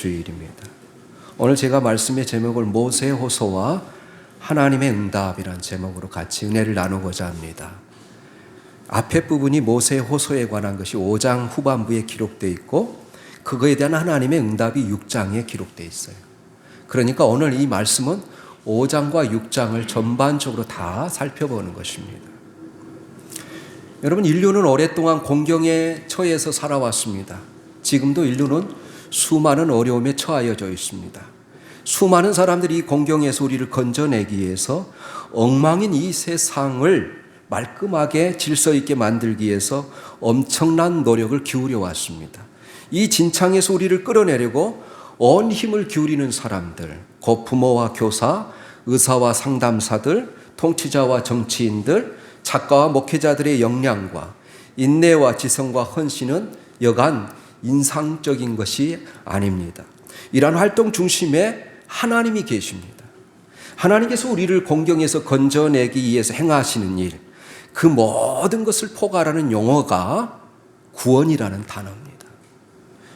주일입니다. 오늘 제가 말씀의 제목을 모세호소와 하나님의 응답이란 제목으로 같이 은혜를 나누고자 합니다. 앞에 부분이 모세호소에 관한 것이 5장 후반부에 기록되어 있고 그거에 대한 하나님의 응답이 6장에 기록되어 있어요. 그러니까 오늘 이 말씀은 5장과 6장을 전반적으로 다 살펴보는 것입니다. 여러분, 인류는 오랫동안 공경에 처해서 살아왔습니다. 지금도 인류는 수많은 어려움에 처하여져 있습니다. 수많은 사람들이 이 공경에서 우리를 건져내기 위해서 엉망인 이 세상을 말끔하게 질서 있게 만들기 위해서 엄청난 노력을 기울여 왔습니다. 이 진창에서 우리를 끌어내려고 온 힘을 기울이는 사람들, 곧 부모와 교사, 의사와 상담사들, 통치자와 정치인들, 작가와 목회자들의 역량과 인내와 지성과 헌신은 여간 인상적인 것이 아닙니다. 이러한 활동 중심에 하나님이 계십니다. 하나님께서 우리를 공경에서 건져내기 위해서 행하시는 일, 그 모든 것을 포괄하는 용어가 구원이라는 단어입니다.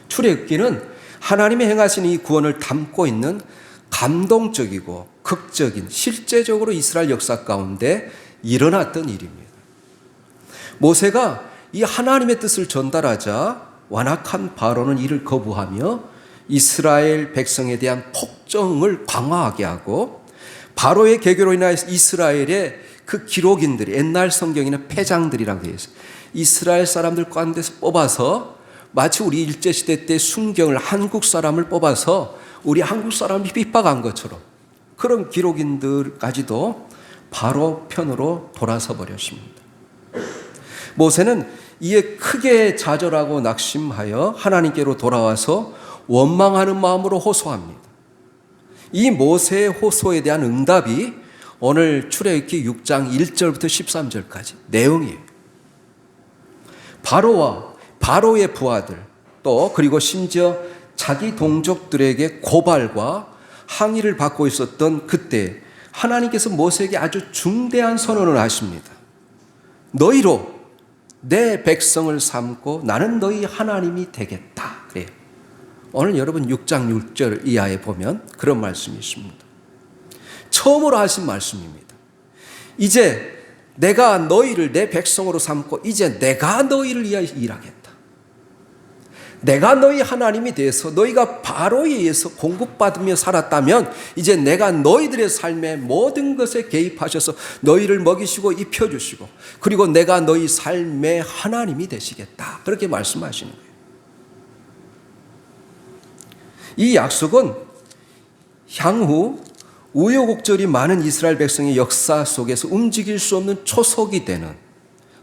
출애굽기는 하나님이 행하신 이 구원을 담고 있는 감동적이고 극적인 실제적으로 이스라엘 역사 가운데 일어났던 일입니다. 모세가 이 하나님의 뜻을 전달하자 완악한 바로는 이를 거부하며 이스라엘 백성에 대한 폭정을 강화하게 하고 바로의 개교로 인하여 이스라엘의 그 기록인들이 옛날 성경에는 패장들이라고 되어 있어요. 이스라엘 사람들 가운데서 뽑아서 마치 우리 일제시대 때 순경을 한국 사람을 뽑아서 우리 한국 사람이 핍박한 것처럼 그런 기록인들까지도 바로 편으로 돌아서 버렸습니다. 모세는 이에 크게 좌절하고 낙심하여 하나님께로 돌아와서 원망하는 마음으로 호소합니다. 이 모세의 호소에 대한 응답이 오늘 출애굽기 6장 1절부터 13절까지 내용이에요. 바로와 바로의 부하들 또 그리고 심지어 자기 동족들에게 고발과 항의를 받고 있었던 그때 하나님께서 모세에게 아주 중대한 선언을 하십니다. 너희로 내 백성을 삼고 나는 너희 하나님이 되겠다. 그래요. 오늘 여러분 6장 6절 이하에 보면 그런 말씀이 있습니다. 처음으로 하신 말씀입니다. 이제 내가 너희를 내 백성으로 삼고 이제 내가 너희를 위하여 일하겠다. 내가 너희 하나님이 돼서 너희가 바로에 의해서 공급받으며 살았다면 이제 내가 너희들의 삶의 모든 것에 개입하셔서 너희를 먹이시고 입혀주시고 그리고 내가 너희 삶의 하나님이 되시겠다. 그렇게 말씀하시는 거예요. 이 약속은 향후 우여곡절이 많은 이스라엘 백성의 역사 속에서 움직일 수 없는 초석이 되는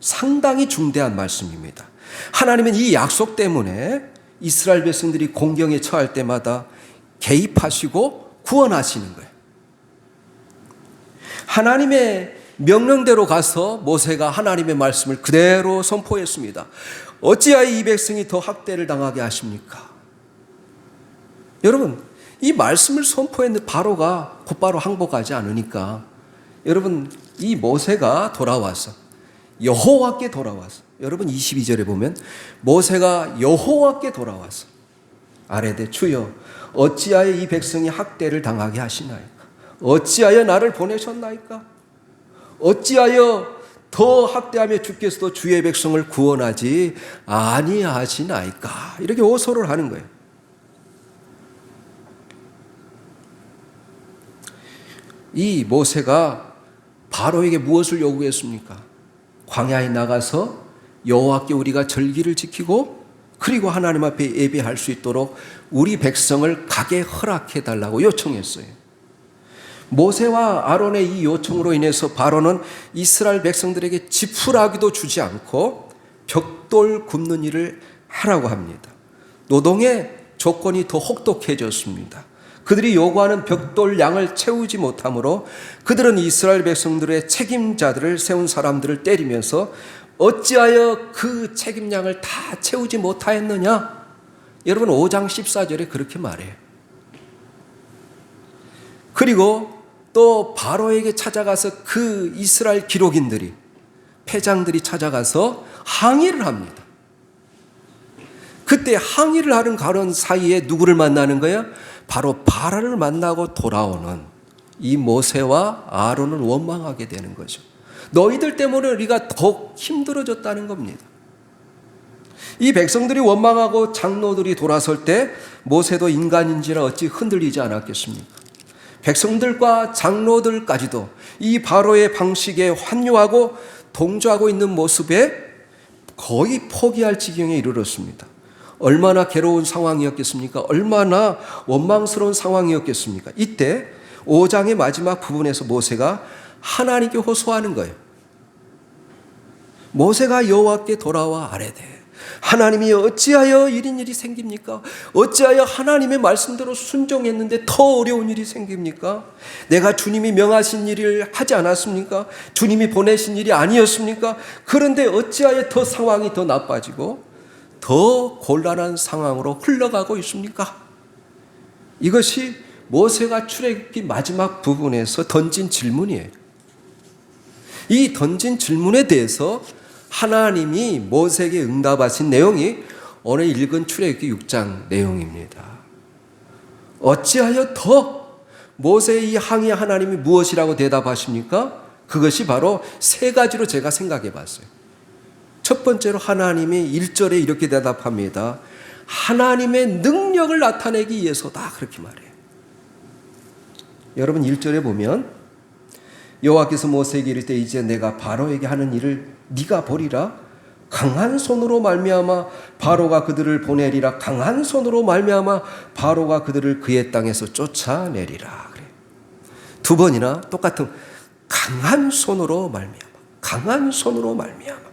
상당히 중대한 말씀입니다. 하나님은 이 약속 때문에 이스라엘 백성들이 공경에 처할 때마다 개입하시고 구원하시는 거예요. 하나님의 명령대로 가서 모세가 하나님의 말씀을 그대로 선포했습니다. 어찌하여 이 백성이 더 학대를 당하게 하십니까? 여러분, 이 말씀을 선포했는데 바로가 곧바로 항복하지 않으니까 여러분, 이 모세가 돌아와서 여호와께 돌아와서 여러분 22절에 보면 모세가 여호와께 돌아와서 아뢰되 주여 어찌하여 이 백성이 학대를 당하게 하시나이까? 어찌하여 나를 보내셨나이까? 어찌하여 더 학대하며 주께서도 주의 백성을 구원하지 아니하시나이까? 이렇게 호소를 하는 거예요. 이 모세가 바로에게 무엇을 요구했습니까? 광야에 나가서 여호와께 우리가 절기를 지키고 그리고 하나님 앞에 예배할 수 있도록 우리 백성을 가게 허락해 달라고 요청했어요. 모세와 아론의 이 요청으로 인해서 바로는 이스라엘 백성들에게 지푸라기도 주지 않고 벽돌 굽는 일을 하라고 합니다. 노동의 조건이 더 혹독해졌습니다. 그들이 요구하는 벽돌 양을 채우지 못하므로 그들은 이스라엘 백성들의 책임자들을 세운 사람들을 때리면서 어찌하여 그 책임량을 다 채우지 못하였느냐? 여러분 5장 14절에 그렇게 말해요. 그리고 또 바로에게 찾아가서 그 이스라엘 기록인들이 패장들이 찾아가서 항의를 합니다. 그때 항의를 하는 가는 사이에 누구를 만나는 거야? 바로 바라를 만나고 돌아오는 이 모세와 아론을 원망하게 되는 거죠. 너희들 때문에 우리가 더 힘들어졌다는 겁니다. 이 백성들이 원망하고 장로들이 돌아설 때 모세도 인간인지라 어찌 흔들리지 않았겠습니까? 백성들과 장로들까지도 이 바로의 방식에 환요하고 동조하고 있는 모습에 거의 포기할 지경에 이르렀습니다. 얼마나 괴로운 상황이었겠습니까? 얼마나 원망스러운 상황이었겠습니까? 이때 5장의 마지막 부분에서 모세가 하나님께 호소하는 거예요. 모세가 여호와께 돌아와 아뢰되 하나님이 어찌하여 이런 일이 생깁니까? 어찌하여 하나님의 말씀대로 순종했는데 더 어려운 일이 생깁니까? 내가 주님이 명하신 일을 하지 않았습니까? 주님이 보내신 일이 아니었습니까? 그런데 어찌하여 더 상황이 더 나빠지고 더 곤란한 상황으로 흘러가고 있습니까? 이것이 모세가 출애굽기 마지막 부분에서 던진 질문이에요. 이 던진 질문에 대해서 하나님이 모세에게 응답하신 내용이 오늘 읽은 출애굽기 6장 내용입니다. 어찌하여 더 모세의 이 항의에 하나님이 무엇이라고 대답하십니까? 그것이 바로 세 가지로 제가 생각해 봤어요. 첫 번째로 하나님이 1절에 이렇게 대답합니다. 하나님의 능력을 나타내기 위해서다, 그렇게 말해요. 여러분 1절에 보면 여호와께서 모세에게 이르되 이제 내가 바로에게 하는 일을 네가 보리라. 강한 손으로 말미암아 바로가 그들을 보내리라. 강한 손으로 말미암아 바로가 그들을 그의 땅에서 쫓아내리라. 그래. 두 번이나 똑같은 강한 손으로 말미암아. 강한 손으로 말미암아.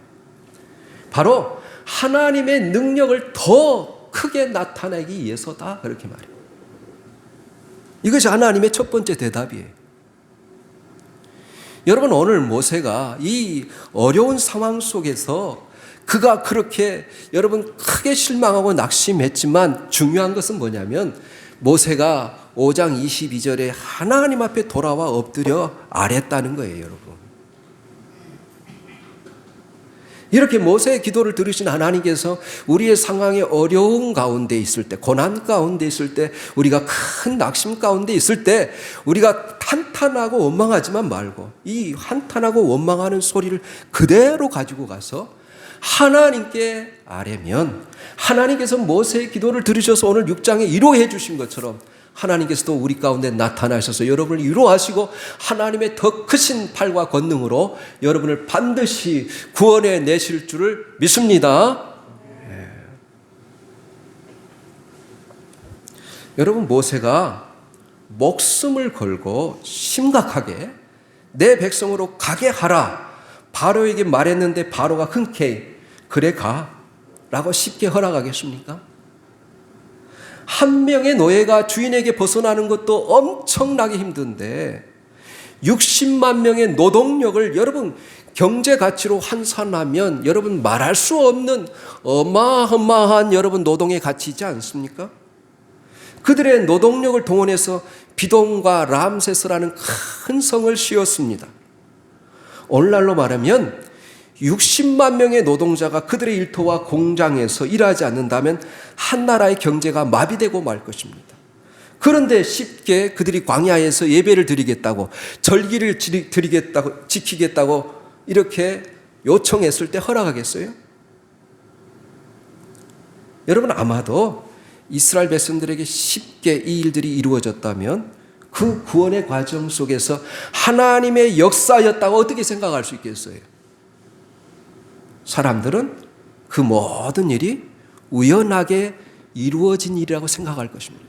바로 하나님의 능력을 더 크게 나타내기 위해서다, 그렇게 말해요. 이것이 하나님의 첫 번째 대답이에요. 여러분, 오늘 모세가 이 어려운 상황 속에서 그가 그렇게 여러분 크게 실망하고 낙심했지만 중요한 것은 뭐냐면 모세가 5장 22절에 하나님 앞에 돌아와 엎드려 아랬다는 거예요, 여러분. 이렇게 모세의 기도를 들으신 하나님께서 우리의 상황에 어려운 가운데 있을 때, 고난 가운데 있을 때, 우리가 큰 낙심 가운데 있을 때 우리가 한탄하고 원망하지만 말고 이 한탄하고 원망하는 소리를 그대로 가지고 가서 하나님께 아뢰면 하나님께서 모세의 기도를 들으셔서 오늘 6장에 위로해 주신 것처럼 하나님께서도 우리 가운데 나타나셔서 여러분을 위로하시고 하나님의 더 크신 팔과 권능으로 여러분을 반드시 구원해 내실 줄을 믿습니다. 네. 여러분, 모세가 목숨을 걸고 심각하게 내 백성으로 가게 하라 바로에게 말했는데 바로가 흔쾌히 그래 가 라고 쉽게 허락하겠습니까? 한 명의 노예가 주인에게 벗어나는 것도 엄청나게 힘든데 60만 명의 노동력을 여러분 경제 가치로 환산하면 여러분 말할 수 없는 어마어마한 여러분 노동의 가치이지 않습니까? 그들의 노동력을 동원해서 비돔과 람세스라는 큰 성을 씌웠습니다. 오늘날로 말하면 60만 명의 노동자가 그들의 일터와 공장에서 일하지 않는다면 한 나라의 경제가 마비되고 말 것입니다. 그런데 쉽게 그들이 광야에서 예배를 드리겠다고 절기를 드리겠다고 지키겠다고 이렇게 요청했을 때 허락하겠어요? 여러분, 아마도 이스라엘 백성들에게 쉽게 이 일들이 이루어졌다면 그 구원의 과정 속에서 하나님의 역사였다고 어떻게 생각할 수 있겠어요? 사람들은 그 모든 일이 우연하게 이루어진 일이라고 생각할 것입니다.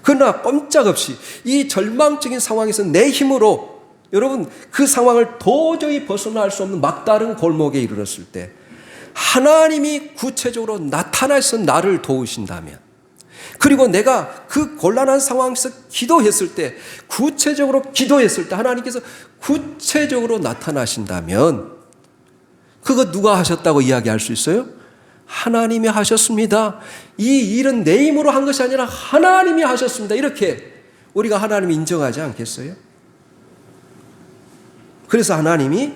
그러나 꼼짝없이 이 절망적인 상황에서 내 힘으로 여러분 그 상황을 도저히 벗어날 수 없는 막다른 골목에 이르렀을 때 하나님이 구체적으로 나타나서 나를 도우신다면, 그리고 내가 그 곤란한 상황에서 기도했을 때, 구체적으로 기도했을 때 하나님께서 구체적으로 나타나신다면 그거 누가 하셨다고 이야기할 수 있어요? 하나님이 하셨습니다. 이 일은 내 힘으로 한 것이 아니라 하나님이 하셨습니다. 이렇게 우리가 하나님을 인정하지 않겠어요? 그래서 하나님이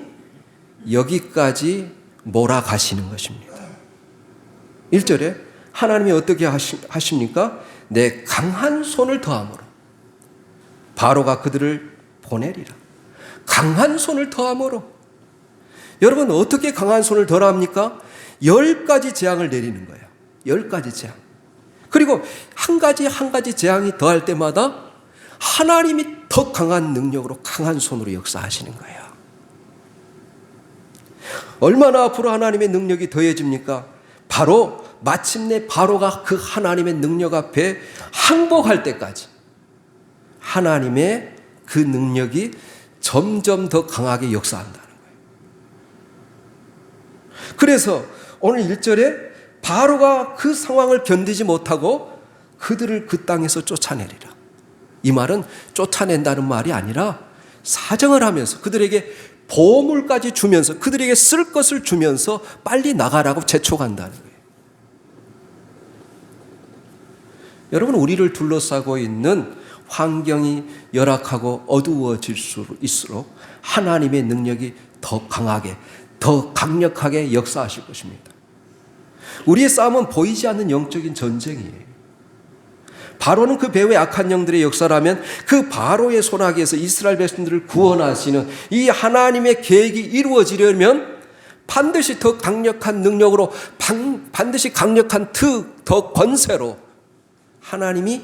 여기까지 몰아가시는 것입니다. 1절에 하나님이 어떻게 하십니까? 내 강한 손을 더함으로 바로가 그들을 보내리라. 강한 손을 더함으로. 여러분 어떻게 강한 손을 더합니까? 10가지 재앙을 내리는 거예요. 10가지 재앙. 그리고 한 가지 재앙이 더할 때마다 하나님이 더 강한 능력으로 강한 손으로 역사하시는 거예요. 얼마나 앞으로 하나님의 능력이 더해집니까? 바로 마침내 바로가 그 하나님의 능력 앞에 항복할 때까지 하나님의 그 능력이 점점 더 강하게 역사한다는 거예요. 그래서 오늘 1절에 바로가 그 상황을 견디지 못하고 그들을 그 땅에서 쫓아내리라. 이 말은 쫓아낸다는 말이 아니라 사정을 하면서 그들에게 보물까지 주면서 그들에게 쓸 것을 주면서 빨리 나가라고 재촉한다는 거예요. 여러분 우리를 둘러싸고 있는 환경이 열악하고 어두워질수록 하나님의 능력이 더 강하게 더 강력하게 역사하실 것입니다. 우리의 싸움은 보이지 않는 영적인 전쟁이에요. 바로는 그 배후의 악한 영들의 역사라면 그 바로의 손아귀에서 이스라엘 백성들을 구원하시는 이 하나님의 계획이 이루어지려면 반드시 더 강력한 능력으로 반드시 강력한 더 권세로 하나님이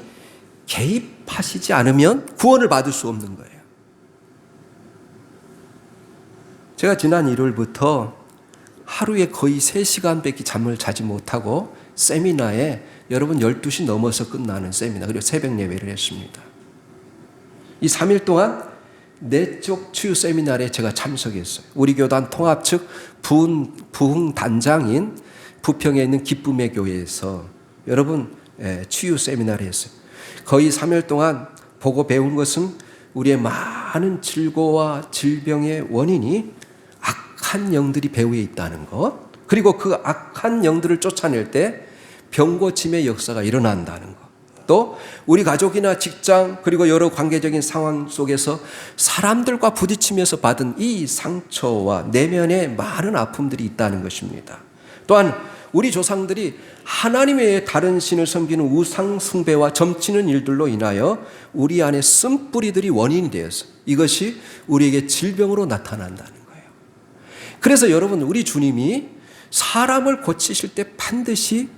개입하시지 않으면 구원을 받을 수 없는 거예요. 제가 지난 일요일부터 하루에 거의 3시간밖에 잠을 자지 못하고 세미나에 여러분 12시 넘어서 끝나는 세미나 그리고 새벽 예배를 했습니다. 이 3일 동안 내적 치유 세미나에 제가 참석했어요. 우리 교단 통합 측 부흥 단장인 부평에 있는 기쁨의 교회에서 여러분 치유 세미나를 했어요. 거의 3일 동안 보고 배운 것은 우리의 많은 질고와 질병의 원인이 악한 영들이 배후에 있다는 것, 그리고 그 악한 영들을 쫓아낼 때 병고침의 역사가 일어난다는 것, 또 우리 가족이나 직장 그리고 여러 관계적인 상황 속에서 사람들과 부딪히면서 받은 이 상처와 내면에 많은 아픔들이 있다는 것입니다. 또한 우리 조상들이 하나님 외에 다른 신을 섬기는 우상 숭배와 점치는 일들로 인하여 우리 안에 쓴뿌리들이 원인이 되어서 이것이 우리에게 질병으로 나타난다는 거예요. 그래서 여러분 우리 주님이 사람을 고치실 때 반드시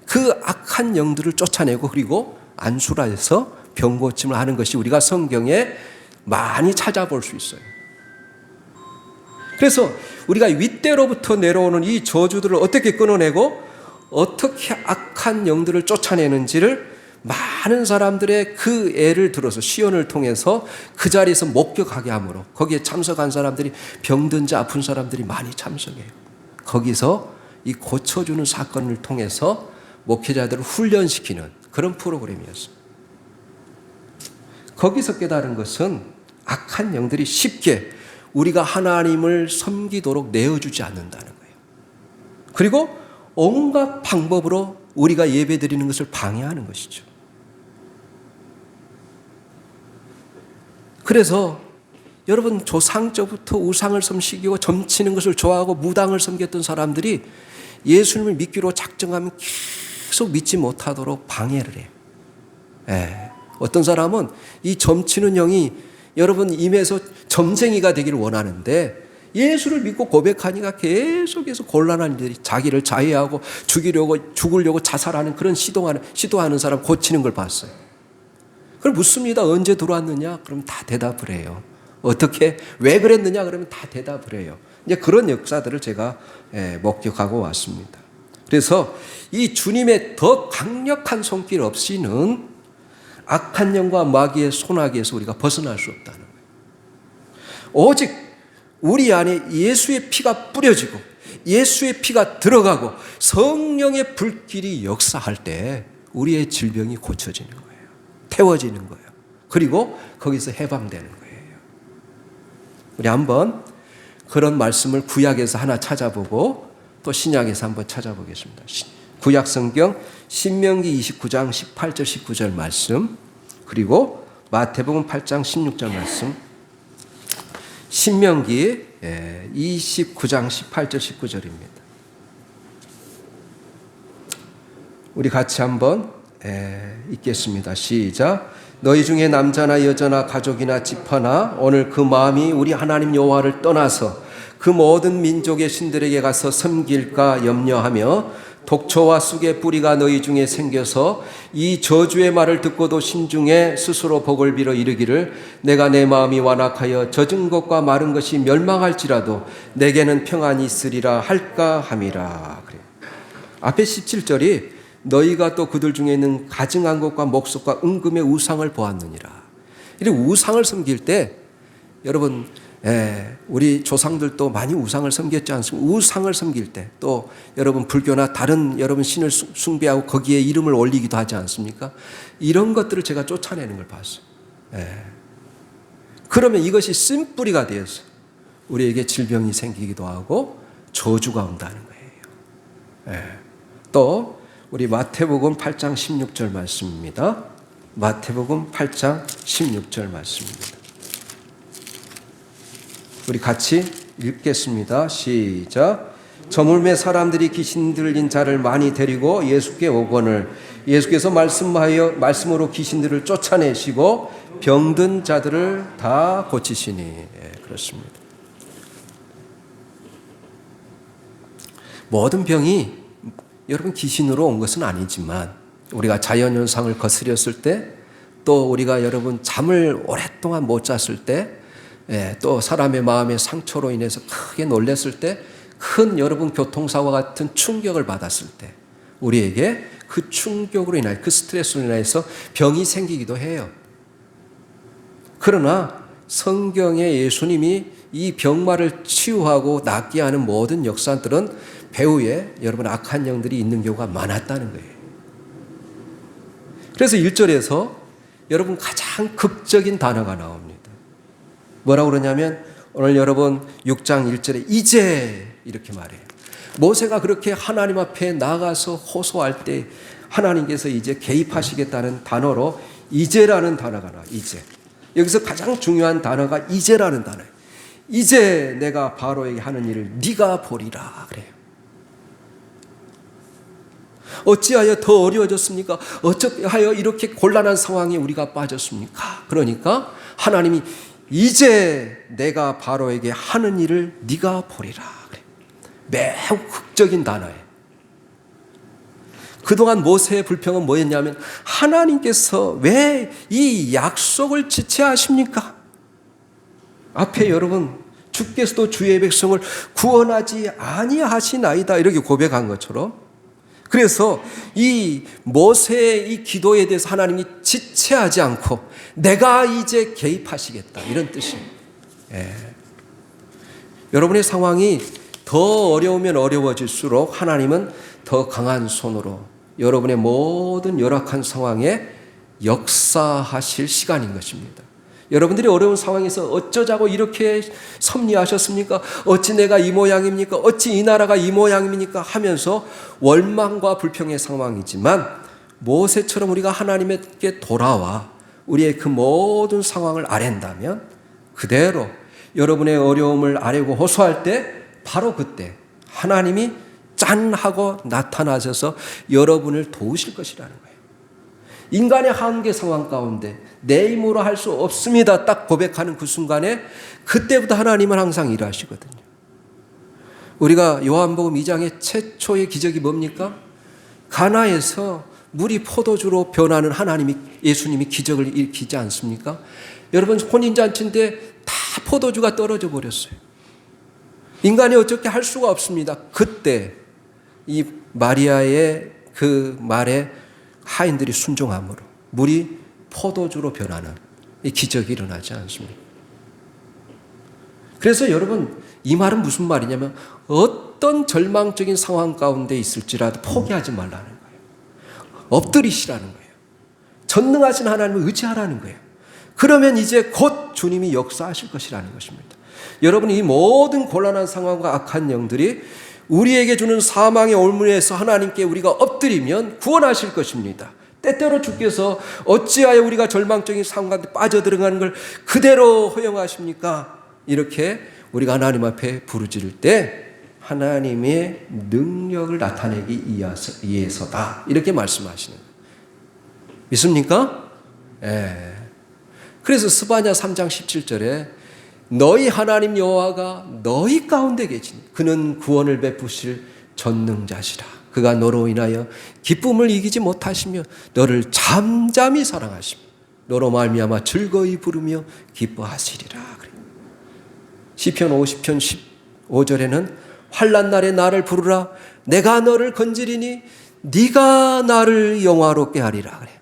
그 악한 영들을 쫓아내고 그리고 안수라해서 병고침을 하는 것이 우리가 성경에 많이 찾아볼 수 있어요. 그래서 우리가 윗대로부터 내려오는 이 저주들을 어떻게 끊어내고 어떻게 악한 영들을 쫓아내는지를 많은 사람들의 그 애를 들어서 시연을 통해서 그 자리에서 목격하게 하므로 거기에 참석한 사람들이 병든 자 아픈 사람들이 많이 참석해요. 거기서 이 고쳐주는 사건을 통해서 목회자들을 훈련시키는 그런 프로그램이었습니다. 거기서 깨달은 것은 악한 영들이 쉽게 우리가 하나님을 섬기도록 내어주지 않는다는 거예요. 그리고 온갖 방법으로 우리가 예배드리는 것을 방해하는 것이죠. 그래서 여러분 조상적부터 우상을 섬기고 점치는 것을 좋아하고 무당을 섬겼던 사람들이 예수님을 믿기로 작정하면 계속 믿지 못하도록 방해를 해요. 어떤 사람은 이 점치는 영이 여러분 임해서 점쟁이가 되기를 원하는데 예수를 믿고 고백하니까 계속해서 곤란한 일들이 자기를 자해하고 죽으려고 자살하는 그런 시도하는 사람 고치는 걸 봤어요. 그럼 묻습니다. 언제 들어왔느냐? 그럼 다 대답을 해요. 어떻게 왜 그랬느냐? 그러면 다 대답을 해요. 이제 그런 역사들을 제가 목격하고 왔습니다. 그래서 이 주님의 더 강력한 손길 없이는 악한 영과 마귀의 손아귀에서 우리가 벗어날 수 없다는 거예요. 오직 우리 안에 예수의 피가 뿌려지고 예수의 피가 들어가고 성령의 불길이 역사할 때 우리의 질병이 고쳐지는 거예요. 태워지는 거예요. 그리고 거기서 해방되는 거예요. 우리 한번 그런 말씀을 구약에서 하나 찾아보고 또 신약에서 한번 찾아보겠습니다. 구약 성경 신명기 29장 18절 19절 말씀, 그리고 마태복음 8장 16절 말씀. 신명기 29장 18절 19절입니다. 우리 같이 한번 읽겠습니다. 시작. 너희 중에 남자나 여자나 가족이나 지파나 오늘 그 마음이 우리 하나님 여호와를 떠나서 그 모든 민족의 신들에게 가서 섬길까 염려하며 독초와 쑥의 뿌리가 너희 중에 생겨서 이 저주의 말을 듣고도 신중에 스스로 복을 빌어 이르기를 내가 내 마음이 완악하여 젖은 것과 마른 것이 멸망할지라도 내게는 평안이 있으리라 할까 함이라. 그래요. 앞에 17절이 너희가 또 그들 중에 있는 가증한 것과 목석과 은금의 우상을 보았느니라. 이렇게 우상을 섬길 때 여러분 우리 조상들도 많이 우상을 섬겼지 않습니까? 우상을 섬길 때 또 여러분 불교나 다른 여러분 신을 숭배하고 거기에 이름을 올리기도 하지 않습니까? 이런 것들을 제가 쫓아내는 걸 봤어요. 그러면 이것이 쓴뿌리가 되어서 우리에게 질병이 생기기도 하고 저주가 온다는 거예요. 또 우리 마태복음 8장 16절 말씀입니다. 마태복음 8장 16절 말씀입니다. 우리 같이 읽겠습니다. 시작. 저물매 사람들이 귀신 들린 자를 많이 데리고 예수께 오거늘 예수께서 말씀으로 귀신들을 쫓아내시고 병든 자들을 다 고치시니. 그렇습니다. 모든 병이 여러분 귀신으로 온 것은 아니지만 우리가 자연현상을 거스렸을 때 또 우리가 여러분 잠을 오랫동안 못 잤을 때 또 사람의 마음의 상처로 인해서 크게 놀랐을 때 큰 여러분 교통사고와 같은 충격을 받았을 때 우리에게 그 충격으로 인하여 그 스트레스로 인해서 병이 생기기도 해요. 그러나 성경에 예수님이 이 병마를 치유하고 낫게 하는 모든 역사들은 배후에 여러분 악한 영들이 있는 경우가 많았다는 거예요. 그래서 1절에서 여러분 가장 극적인 단어가 나옵니다. 뭐라고 그러냐면 오늘 여러분 6장 1절에 이제 이렇게 말해요. 모세가 그렇게 하나님 앞에 나가서 호소할 때 하나님께서 이제 개입하시겠다는 단어로 이제라는 단어가 나와요. 이제. 여기서 가장 중요한 단어가 이제라는 단어예요. 이제 내가 바로에게 하는 일을 네가 보리라 그래요. 어찌하여 더 어려워졌습니까? 어찌하여 이렇게 곤란한 상황에 우리가 빠졌습니까? 그러니까 하나님이 이제 내가 바로에게 하는 일을 네가 보리라 그래. 매우 극적인 단어예요. 그동안 모세의 불평은 뭐였냐면 하나님께서 왜 이 약속을 지체하십니까? 앞에 여러분 주께서도 주의 백성을 구원하지 아니하시나이다 이렇게 고백한 것처럼 그래서 이 모세의 이 기도에 대해서 하나님이 지체하지 않고 내가 이제 개입하시겠다 이런 뜻입니다. 여러분의 상황이 더 어려우면 어려워질수록 하나님은 더 강한 손으로 여러분의 모든 열악한 상황에 역사하실 시간인 것입니다. 여러분들이 어려운 상황에서 어쩌자고 이렇게 섭리하셨습니까? 어찌 내가 이 모양입니까? 어찌 이 나라가 이 모양입니까? 하면서 원망과 불평의 상황이지만 모세처럼 우리가 하나님께 돌아와 우리의 그 모든 상황을 아랜다면 그대로 여러분의 어려움을 아뢰고 호소할 때 바로 그때 하나님이 짠 하고 나타나셔서 여러분을 도우실 것이라는 거예요. 인간의 한계 상황 가운데 내 힘으로 할 수 없습니다. 딱 고백하는 그 순간에 그때부터 하나님은 항상 일하시거든요. 우리가 요한복음 2장의 최초의 기적이 뭡니까? 가나에서 물이 포도주로 변하는 예수님이 기적을 일으키지 않습니까? 여러분 혼인잔치인데 다 포도주가 떨어져 버렸어요. 인간이 어떻게 할 수가 없습니다. 그때 이 마리아의 그 말에 하인들이 순종함으로 물이 포도주로 변하는 이 기적이 일어나지 않습니까? 그래서 여러분 이 말은 무슨 말이냐면 어떤 절망적인 상황 가운데 있을지라도 포기하지 말라는 거예요. 엎드리시라는 거예요. 전능하신 하나님을 의지하라는 거예요. 그러면 이제 곧 주님이 역사하실 것이라는 것입니다. 여러분 이 모든 곤란한 상황과 악한 영들이 우리에게 주는 사망의 올무에서 하나님께 우리가 엎드리면 구원하실 것입니다. 때때로 주께서 어찌하여 우리가 절망적인 상황 가운데 빠져들어가는 걸 그대로 허용하십니까? 이렇게 우리가 하나님 앞에 부르짖을 때 하나님의 능력을 나타내기 위해서다. 이렇게 말씀하시는 거예요. 믿습니까? 예. 그래서 스바냐 3장 17절에 너희 하나님 여호와가 너희 가운데 계시니 그는 구원을 베푸실 전능자시라. 그가 너로 인하여 기쁨을 이기지 못하시며 너를 잠잠히 사랑하시며 너로 말미암아 즐거이 부르며 기뻐하시리라. 시편 50편 15절에는 환난 날에 나를 부르라 내가 너를 건지리니 네가 나를 영화롭게 하리라 그래.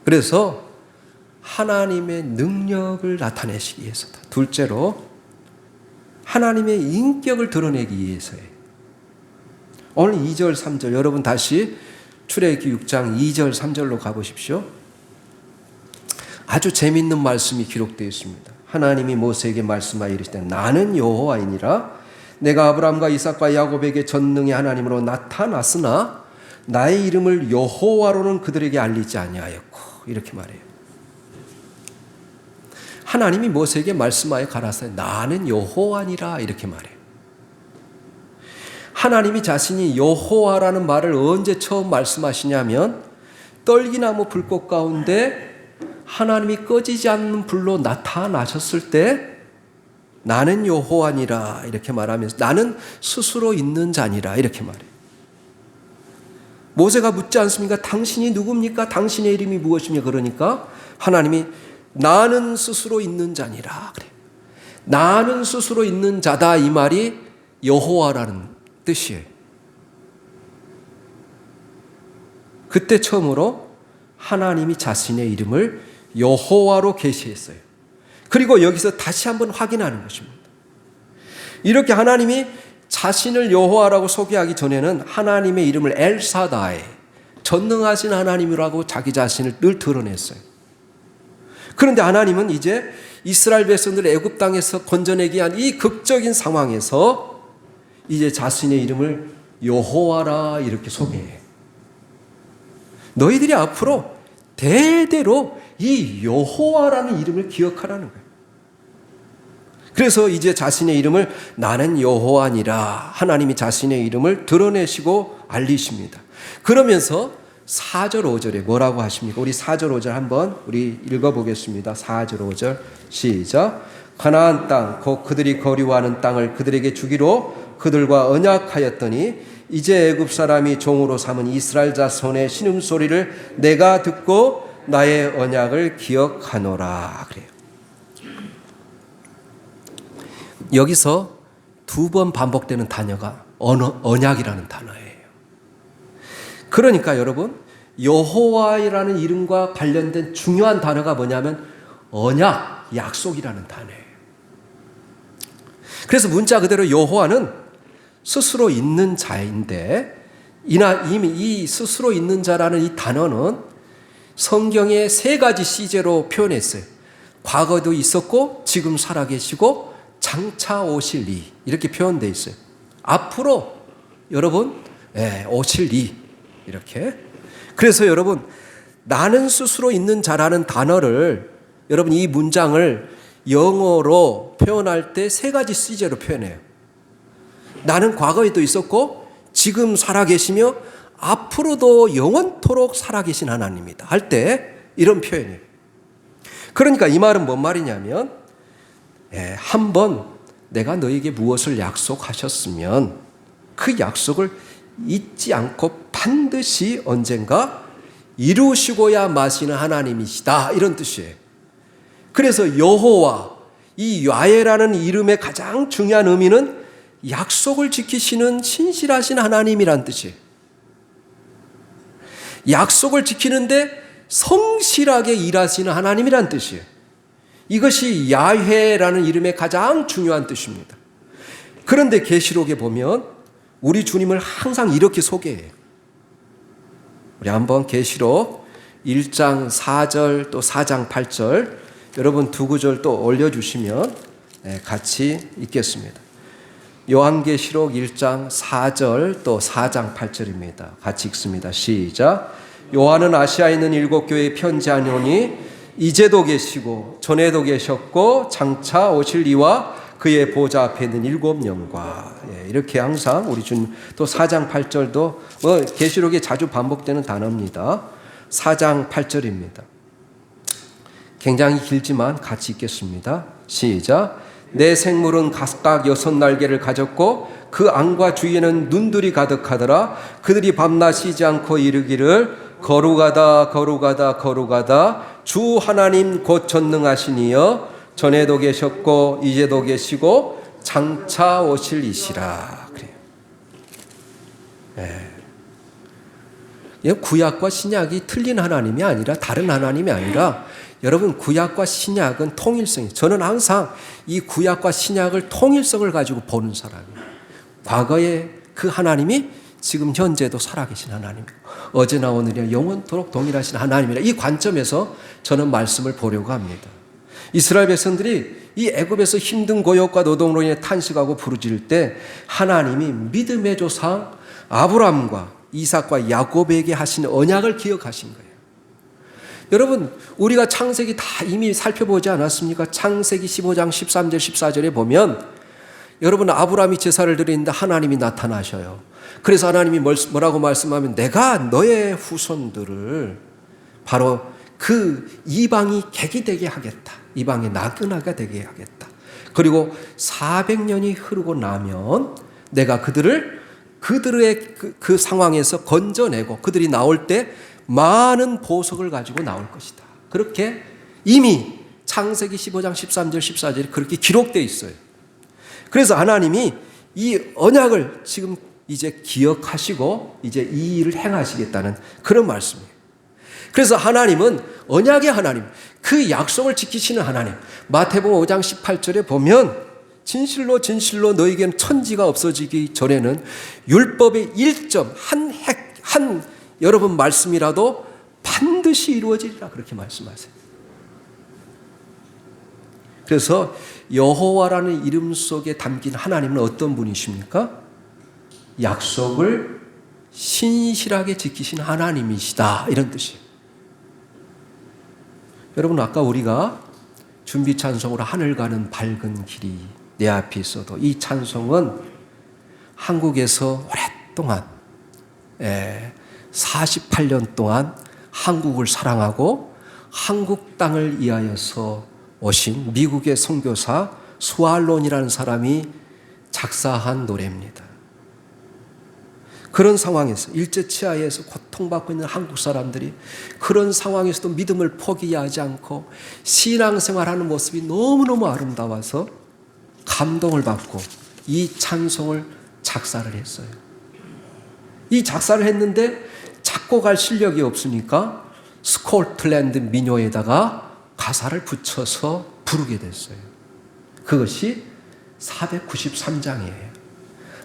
그래서 하나님의 능력을 나타내시기 위해서다. 둘째로 하나님의 인격을 드러내기 위해서예요. 오늘 2절 3절 여러분 다시 출애굽기 6장 2절 3절로 가보십시오. 아주 재미있는 말씀이 기록되어 있습니다. 하나님이 모세에게 말씀하여 이르시되 나는 여호와이니라 내가 아브라함과 이삭과 야곱에게 전능의 하나님으로 나타났으나 나의 이름을 여호와로는 그들에게 알리지 아니하였고 이렇게 말해요. 하나님이 모세에게 말씀하여 가라사대 나는 여호와니라 이렇게 말해요. 하나님이 자신이 여호와라는 말을 언제 처음 말씀하시냐면 떨기나무 불꽃 가운데 하나님이 꺼지지 않는 불로 나타나셨을 때 나는 여호와니라 이렇게 말하면서 나는 스스로 있는 자니라 이렇게 말해요. 모세가 묻지 않습니까? 당신이 누굽니까? 당신의 이름이 무엇이며 그러니까 하나님이 나는 스스로 있는 자니라 그래. 나는 스스로 있는 자다 이 말이 여호와라는 뜻이에요. 그때 처음으로 하나님이 자신의 이름을 여호와로 계시했어요. 그리고 여기서 다시 한번 확인하는 것입니다. 이렇게 하나님이 자신을 여호와라고 소개하기 전에는 하나님의 이름을 엘사다이, 전능하신 하나님이라고 자기 자신을 늘 드러냈어요. 그런데 하나님은 이제 이스라엘 백성들을 애굽 땅에서 건져내기 위한 이 극적인 상황에서 이제 자신의 이름을 여호와라 이렇게 소개해요. 너희들이 앞으로 대대로 이 여호와라는 이름을 기억하라는 거예요. 그래서 이제 자신의 이름을 나는 여호와니라 하나님이 자신의 이름을 드러내시고 알리십니다. 그러면서 4절 5절에 뭐라고 하십니까? 우리 4절 5절 한번 우리 읽어보겠습니다. 4절 5절 시작. 가나안 땅 곧 그들이 거류하는 땅을 그들에게 주기로 그들과 언약하였더니 이제 애굽 사람이 종으로 삼은 이스라엘 자손의 신음소리를 내가 듣고 나의 언약을 기억하노라 그래요. 여기서 두 번 반복되는 단어가 언약이라는 단어예요. 그러니까 여러분 여호와라는 이름과 관련된 중요한 단어가 뭐냐면 언약, 약속이라는 단어예요. 그래서 문자 그대로 여호와는 스스로 있는 자인데 이미 이 스스로 있는 자라는 이 단어는 성경의 세 가지 시제로 표현했어요. 과거도 있었고 지금 살아계시고 장차 오실 이 이렇게 표현되어 있어요. 앞으로 여러분 오실 이 이렇게. 그래서 여러분 나는 스스로 있는 자라는 단어를 여러분 이 문장을 영어로 표현할 때 세 가지 시제로 표현해요. 나는 과거에도 있었고 지금 살아계시며 앞으로도 영원토록 살아계신 하나님이다 할 때 이런 표현이에요. 그러니까 이 말은 뭔 말이냐면 한번 내가 너에게 무엇을 약속하셨으면 그 약속을 잊지 않고 반드시 언젠가 이루시고야 마시는 하나님이시다 이런 뜻이에요. 그래서 여호와 이 야훼라는 이름의 가장 중요한 의미는 약속을 지키시는 신실하신 하나님이란 뜻이에요. 약속을 지키는데 성실하게 일하시는 하나님이란 뜻이에요. 이것이 야훼라는 이름의 가장 중요한 뜻입니다. 그런데 계시록에 보면 우리 주님을 항상 이렇게 소개해요. 우리 한번 계시록 1장 4절 또 4장 8절 여러분 두 구절 또 올려주시면 같이 읽겠습니다. 요한계시록 1장 4절 또 4장 8절입니다. 같이 읽습니다. 시작. 요한은 아시아에 있는 7교회에 편지하노니 이제도 계시고 전에도 계셨고 장차 오실 이와 그의 보좌 앞에 있는 7영과 이렇게 항상 우리 주님 또 4장 8절도 계시록에 자주 반복되는 단어입니다. 4장 8절입니다. 굉장히 길지만 같이 읽겠습니다. 시작. 내 생물은 각각 6날개를 가졌고 그 안과 주위에는 눈들이 가득하더라. 그들이 밤낮 쉬지 않고 이르기를 거룩하다 거룩하다 거룩하다 주 하나님 곧 전능하시니여 전에도 계셨고 이제도 계시고 장차 오실 이시라. 그래요. 구약과 신약이 틀린 하나님이 아니라 다른 하나님이 아니라 여러분 구약과 신약은 통일성이에요. 저는 항상 이 구약과 신약을 통일성을 가지고 보는 사람이에요. 과거에 그 하나님이 지금 현재도 살아계신 하나님이고 어제나 오늘이나 영원토록 동일하신 하나님이라 이 관점에서 저는 말씀을 보려고 합니다. 이스라엘 백성들이 이 애굽에서 힘든 고역과 노동으로 인해 탄식하고 부르짖을 때 하나님이 믿음의 조상 아브라함과 이삭과 야곱에게 하신 언약을 기억하신 거예요. 여러분 우리가 창세기 다 이미 살펴보지 않았습니까? 창세기 15장 13절 14절에 보면 여러분 아브라함이 제사를 드리는데 하나님이 나타나셔요. 그래서 하나님이 뭐라고 말씀하면 내가 너의 후손들을 바로 그 이방이 객이 되게 하겠다. 이방의 나그네가 되게 하겠다. 그리고 400년이 흐르고 나면 내가 그들의 그 상황에서 건져내고 그들이 나올 때 많은 보석을 가지고 나올 것이다. 그렇게 이미 창세기 15장 13절 14절이 그렇게 기록되어 있어요. 그래서 하나님이 이 언약을 지금 이제 기억하시고 이제 이 일을 행하시겠다는 그런 말씀이에요. 그래서 하나님은 언약의 하나님, 그 약속을 지키시는 하나님. 마태복음 5장 18절에 보면 진실로 진실로 너에게는 천지가 없어지기 전에는 율법의 1점 한 여러분 말씀이라도 반드시 이루어지리라 그렇게 말씀하세요. 그래서 여호와라는 이름 속에 담긴 하나님은 어떤 분이십니까? 약속을 신실하게 지키신 하나님이시다 이런 뜻이에요. 여러분 아까 우리가 준비 찬송으로 하늘 가는 밝은 길이 내 앞에 있어도 이 찬송은 한국에서 오랫동안 48년 동안 한국을 사랑하고 한국 땅을 위하여서 오신 미국의 선교사 수알론이라는 사람이 작사한 노래입니다. 그런 상황에서 일제 치하에서 고통받고 있는 한국 사람들이 그런 상황에서도 믿음을 포기하지 않고 신앙생활하는 모습이 너무너무 아름다워서 감동을 받고 이 찬송을 작사를 했어요. 이 작사를 했는데 작곡할 실력이 없으니까 스코틀랜드 민요에다가 가사를 붙여서 부르게 됐어요. 그것이 493장이에요.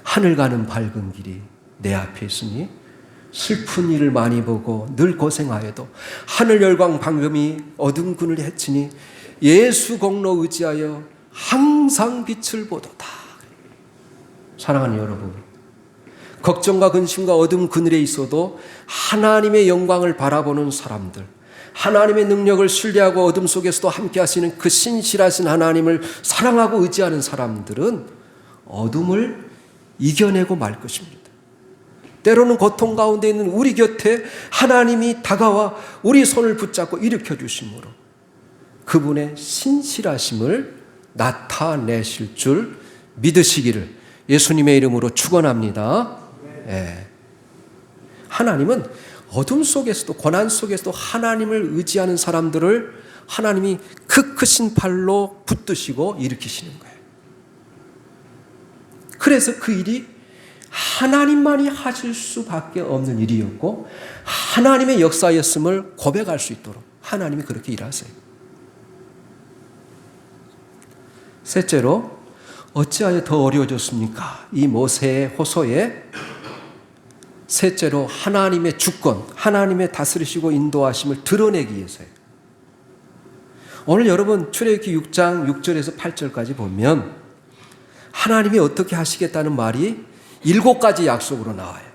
하늘 가는 밝은 길이 내 앞에 있으니 슬픈 일을 많이 보고 늘 고생하여도 하늘 열광 방금이 어두운 그늘 해치니 예수 공로 의지하여 항상 빛을 보도다. 사랑하는 여러분, 걱정과 근심과 어두운 그늘에 있어도 하나님의 영광을 바라보는 사람들, 하나님의 능력을 신뢰하고 어둠 속에서도 함께 하시는 그 신실하신 하나님을 사랑하고 의지하는 사람들은 어둠을 이겨내고 말 것입니다. 때로는 고통 가운데 있는 우리 곁에 하나님이 다가와 우리 손을 붙잡고 일으켜 주심으로 그분의 신실하심을 나타내실 줄 믿으시기를 예수님의 이름으로 축원합니다. 하나님은 어둠 속에서도 고난 속에서도 하나님을 의지하는 사람들을 하나님이 그 크신 팔로 붙드시고 일으키시는 거예요. 그래서 그 일이 하나님만이 하실 수밖에 없는 일이었고 하나님의 역사였음을 고백할 수 있도록 하나님이 그렇게 일하세요. 셋째로 어찌하여 더 어려워졌습니까? 이 모세의 호소에 셋째로 하나님의 주권, 하나님의 다스리시고 인도하심을 드러내기 위해서예요. 오늘 여러분 출애굽기 6장 6절에서 8절까지 보면 하나님이 어떻게 하시겠다는 말이 7가지 약속으로 나와요.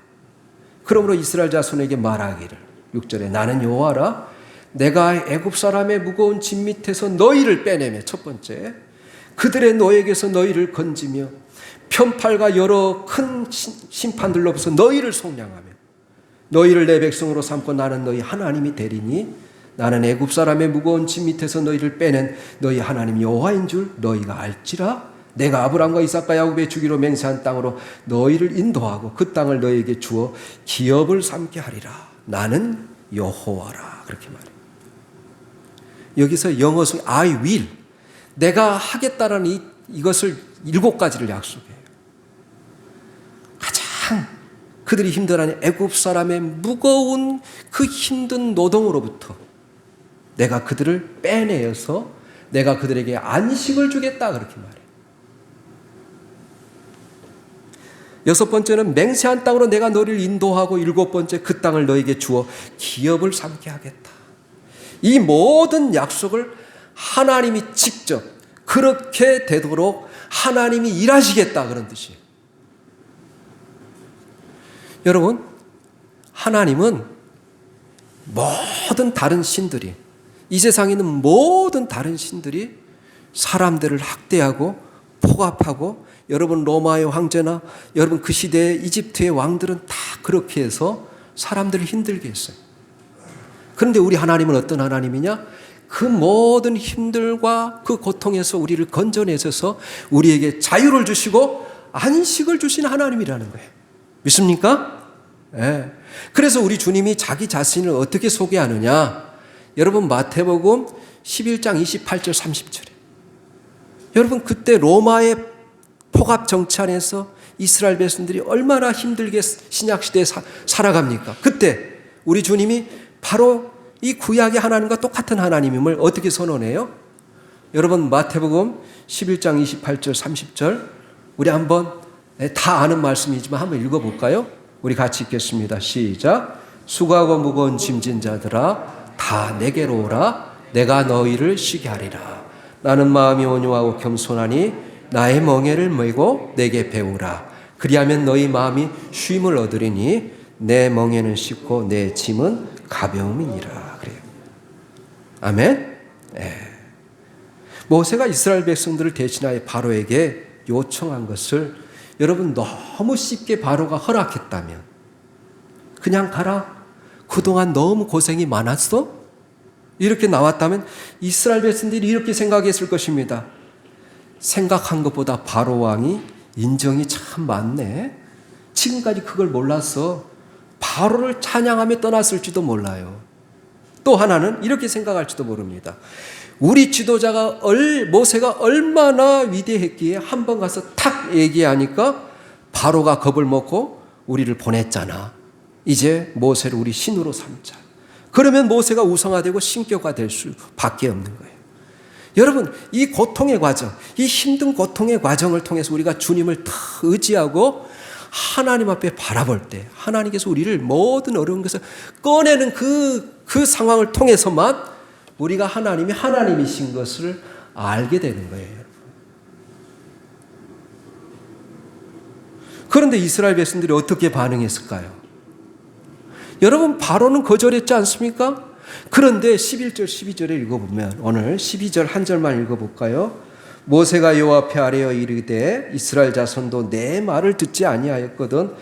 그러므로 이스라엘 자손에게 말하기를 6절에 나는 여호와라 내가 애굽 사람의 무거운 짐 밑에서 너희를 빼내며 첫 번째 그들의 노예에게서 너희를 건지며 편팔과 여러 큰 심판들로부터 너희를 속량하며 너희를 내 백성으로 삼고 나는 너희 하나님이 되리니 나는 애굽 사람의 무거운 짐 밑에서 너희를 빼낸 너희 하나님 여호와인 줄 너희가 알지라. 내가 아브라함과 이삭과 야곱의 주기로 맹세한 땅으로 너희를 인도하고 그 땅을 너희에게 주어 기업을 삼게 하리라. 나는 여호와라. 그렇게 말해요. 여기서 영어 속에 I will, 내가 하겠다라는 이것을 7가지를 약속해요. 가장 그들이 힘들어하는 애굽 사람의 무거운 그 힘든 노동으로부터 내가 그들을 빼내어서 내가 그들에게 안식을 주겠다. 그렇게 말해요. 6번째는 맹세한 땅으로 내가 너를 인도하고 7번째 그 땅을 너에게 주어 기업을 삼게 하겠다. 이 모든 약속을 하나님이 직접 그렇게 되도록 하나님이 일하시겠다 그런 뜻이에요. 여러분, 하나님은 모든 다른 신들이, 이 세상에 있는 모든 다른 신들이 사람들을 학대하고 폭압하고, 여러분 로마의 황제나 여러분 그 시대의 이집트의 왕들은 다 그렇게 해서 사람들을 힘들게 했어요. 그런데 우리 하나님은 어떤 하나님이냐? 그 모든 힘들과 그 고통에서 우리를 건져내셔서 우리에게 자유를 주시고 안식을 주신 하나님이라는 거예요. 믿습니까? 네. 그래서 우리 주님이 자기 자신을 어떻게 소개하느냐? 여러분 마태복음 11장 28절 30절에 여러분 그때 로마의 폭압 정치 안에서 이스라엘 백성들이 얼마나 힘들게 신약시대에 살아갑니까? 그때 우리 주님이 바로 이 구약의 하나님과 똑같은 하나님임을 어떻게 선언해요? 여러분 마태복음 11장 28절 30절 우리 한번 다 아는 말씀이지만 한번 읽어볼까요? 우리 같이 읽겠습니다. 시작. 수고하고 무거운 짐진 자들아 다 내게로 오라. 내가 너희를 쉬게 하리라. 나는 마음이 온유하고 겸손하니 나의 멍에를 메고 내게 배우라. 그리하면 너희 마음이 쉼을 얻으리니 내 멍에는 쉽고 내 짐은 가벼움이니라. 그래요. 아멘. 네. 모세가 이스라엘 백성들을 대신하여 바로에게 요청한 것을 여러분 너무 쉽게 바로가 허락했다면 그냥 가라. 그동안 너무 고생이 많았어? 이렇게 나왔다면 이스라엘 백성들이 이렇게 생각했을 것입니다. 생각한 것보다 바로 왕이 인정이 참 많네. 지금까지 그걸 몰랐어. 바로를 찬양하며 떠났을지도 몰라요. 또 하나는 이렇게 생각할지도 모릅니다. 우리 지도자가 모세가 얼마나 위대했기에 한번 가서 탁 얘기하니까 바로가 겁을 먹고 우리를 보냈잖아. 이제 모세를 우리 신으로 삼자. 그러면 모세가 우상화되고 신격화 될 수밖에 없는 거예요. 여러분, 이 고통의 과정, 이 힘든 고통의 과정을 통해서 우리가 주님을 다 의지하고 하나님 앞에 바라볼 때 하나님께서 우리를 모든 어려운 것을 꺼내는 그 상황을 통해서만 우리가 하나님이 하나님이신 것을 알게 되는 거예요. 그런데 이스라엘 백성들이 어떻게 반응했을까요? 여러분 바로는 거절했지 않습니까? 그런데 11절 12절에 읽어보면 오늘 12절 한 절만 읽어볼까요? 모세가 여호와 앞에 아뢰어 이르되 이스라엘 자손도 내 말을 듣지 아니하였거든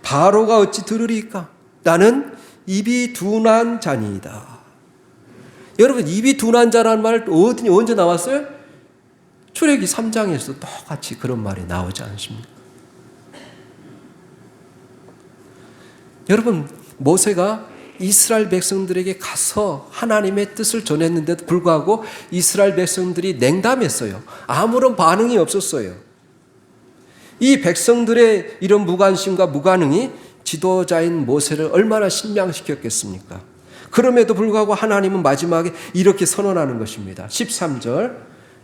바로가 어찌 들으리까? 나는 입이 둔한 자니이다. 여러분 입이 둔한 자라는 말 언제 나왔어요? 출애기 3장에서 똑같이 그런 말이 나오지 않습니까? 여러분 모세가 이스라엘 백성들에게 가서 하나님의 뜻을 전했는데도 불구하고 이스라엘 백성들이 냉담했어요. 아무런 반응이 없었어요. 이 백성들의 이런 무관심과 무관응이 지도자인 모세를 얼마나 신명시켰겠습니까? 그럼에도 불구하고 하나님은 마지막에 이렇게 선언하는 것입니다. 13절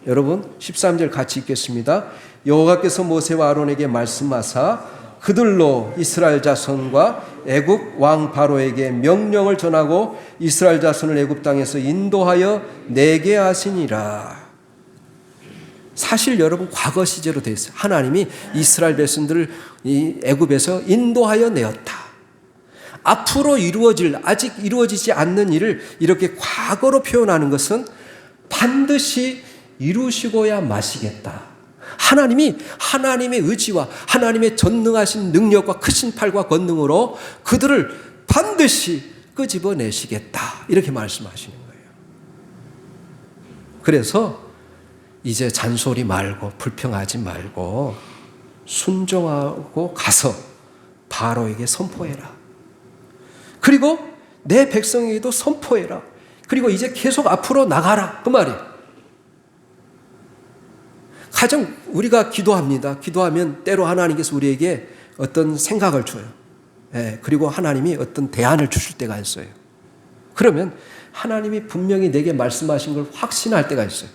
여러분 13절 같이 읽겠습니다. 여호와께서 모세와 아론에게 말씀하사 그들로 이스라엘 자손과 애굽 왕 바로에게 명령을 전하고 이스라엘 자손을 애굽 땅에서 인도하여 내게 하시니라. 사실 여러분 과거 시제로 되어 있어요. 하나님이 이스라엘 백성들을 이 애굽에서 인도하여 내었다. 앞으로 아직 이루어지지 않는 일을 이렇게 과거로 표현하는 것은 반드시 이루시고야 마시겠다. 하나님이 하나님의 의지와 하나님의 전능하신 능력과 크신 팔과 권능으로 그들을 반드시 끄집어내시겠다. 이렇게 말씀하시는 거예요. 그래서 이제 잔소리 말고 불평하지 말고 순종하고 가서 바로에게 선포해라. 그리고 내 백성에게도 선포해라. 그리고 이제 계속 앞으로 나가라. 그 말이에요. 가령 우리가 기도합니다. 기도하면 때로 하나님께서 우리에게 어떤 생각을 줘요. 그리고 하나님이 어떤 대안을 주실 때가 있어요. 그러면 하나님이 분명히 내게 말씀하신 걸 확신할 때가 있어요.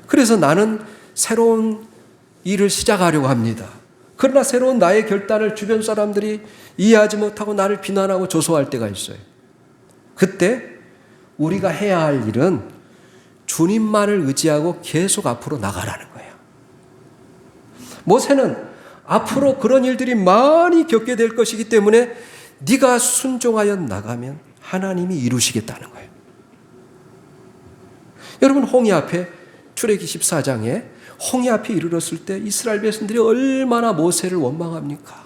그래서 나는 새로운 일을 시작하려고 합니다. 그러나 새로운 나의 결단을 주변 사람들이 이해하지 못하고 나를 비난하고 조소할 때가 있어요. 그때 우리가 해야 할 일은 주님만을 의지하고 계속 앞으로 나가라는 거예요. 모세는 앞으로 그런 일들이 많이 겪게 될 것이기 때문에 네가 순종하여 나가면 하나님이 이루시겠다는 거예요. 여러분, 홍해 앞에 출애기 14장에 홍해 앞에 이르렀을 때 이스라엘 백성들이 얼마나 모세를 원망합니까?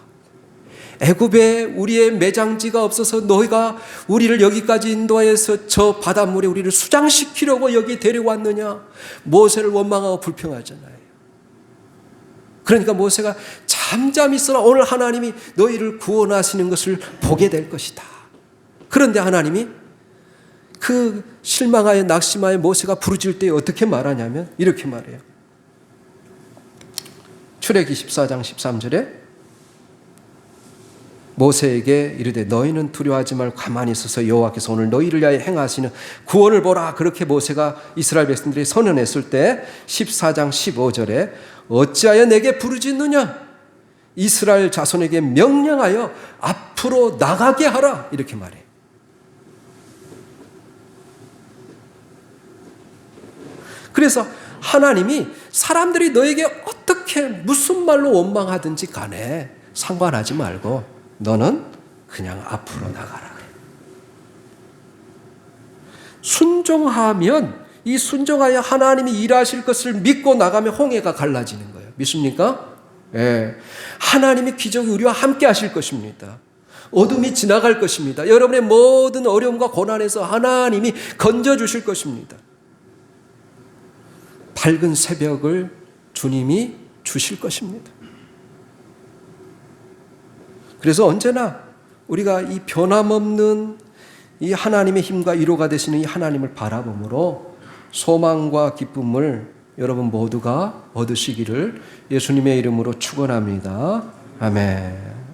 애굽에 우리의 매장지가 없어서 너희가 우리를 여기까지 인도하여서 저 바닷물에 우리를 수장시키려고 여기 데려왔느냐? 모세를 원망하고 불평하잖아요. 그러니까 모세가 잠잠히 있어라. 오늘 하나님이 너희를 구원하시는 것을 보게 될 것이다. 그런데 하나님이 그 실망하여 낙심하여 모세가 부르짖을 때 어떻게 말하냐면 이렇게 말해요. 출애기 14장 13절에 모세에게 이르되 너희는 두려워하지 말고 가만히 있어서 여호와께서 오늘 너희를 위하여 행하시는 구원을 보라. 그렇게 모세가 이스라엘 백성들이 선언했을 때 14장 15절에 어찌하여 내게 부르짖느냐? 이스라엘 자손에게 명령하여 앞으로 나가게 하라. 이렇게 말해요. 그래서 하나님이 사람들이 너에게 어떻게 무슨 말로 원망하든지 간에 상관하지 말고 너는 그냥 앞으로 나가라. 순종하면 이 순종하여 하나님이 일하실 것을 믿고 나가면 홍해가 갈라지는 거예요. 믿습니까? 예. 하나님이 기적이 우리와 함께 하실 것입니다. 어둠이 지나갈 것입니다. 여러분의 모든 어려움과 고난에서 하나님이 건져주실 것입니다. 밝은 새벽을 주님이 주실 것입니다. 그래서 언제나 우리가 이 변함없는 이 하나님의 힘과 위로가 되시는 이 하나님을 바라봄으로 소망과 기쁨을 여러분 모두가 얻으시기를 예수님의 이름으로 축원합니다. 아멘.